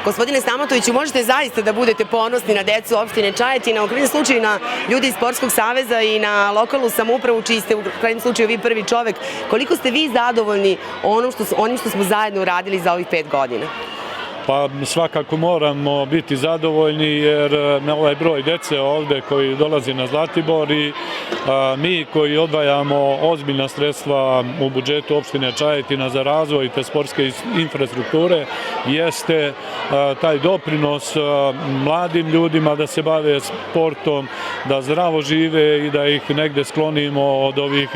Gospodine Stamatoviću, možete zaista da budete ponosni na decu opštine Čajetina, u krajnjem slučaju na ljudi iz Sportskog saveza i na lokalnu samoupravu, čiji ste u krajnjem slučaju vi prvi čovek. Koliko ste vi zadovoljni onim što smo zajedno uradili za ovih 5 godina? Pa svakako moramo biti zadovoljni jer ovaj broj dece ovde koji dolazi na Zlatibor i mi koji odvajamo ozbiljna sredstva u budžetu opštine Čajetina za razvoj te sportske infrastrukture jeste taj doprinos mladim ljudima da se bave sportom, da zdravo žive i da ih negde sklonimo od ovih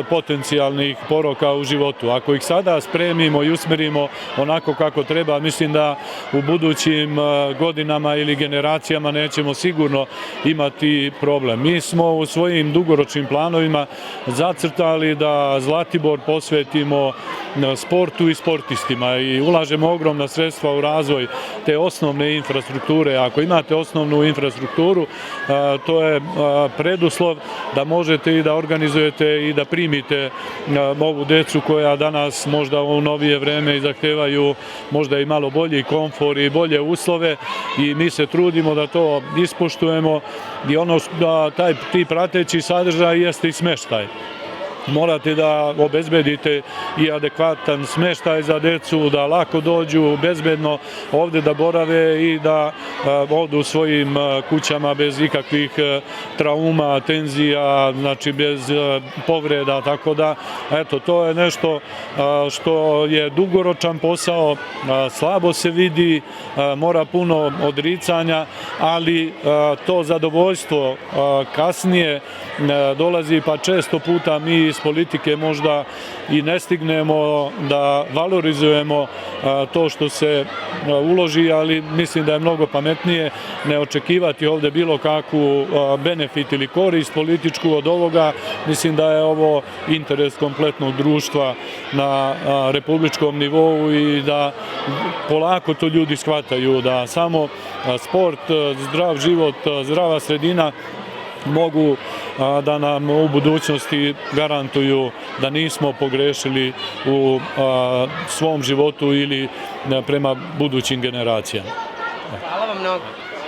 potencijalnih poroka u životu. Ako ih sada spremimo i usmerimo onako kako treba, mislim da u budućim godinama ili generacijama nećemo sigurno imati problem. Mi smo u svojim dugoročnim planovima zacrtali da Zlatibor posvetimo sportu i sportistima i ulažemo ogromna sredstva u razvoj te osnovne infrastrukture. Ako imate osnovnu infrastrukturu, to je preduslov da možete i da organizujete i da primite ovu decu koja danas možda u novije vreme i zahtevaju možda i malo bolji komfor i bolje uslove i mi se trudimo da to ispoštujemo i ti prateći sadržaj jeste i smeštaj. Morate da obezbedite i adekvatan smeštaj za decu, da lako dođu bezbedno ovde da borave i da odu svojim kućama bez ikakvih trauma, tenzija, znači bez povreda, tako da, eto, to je nešto što je dugoročan posao, slabo se vidi, mora puno odricanja, ali to zadovoljstvo kasnije dolazi, pa često puta mi iz politike možda i ne stignemo da valorizujemo to što se uloži, ali mislim da je mnogo pametnije ne očekivati ovde bilo kakvu benefit ili korist političku od ovoga. Mislim da je ovo interes kompletnog društva na republičkom nivou i da polako to ljudi shvataju, da samo sport, zdrav život, zdrava sredina mogu da nam u budućnosti garantuju da nismo pogrešili u svom životu ili prema budućim generacijama. Hvala vam mnogo.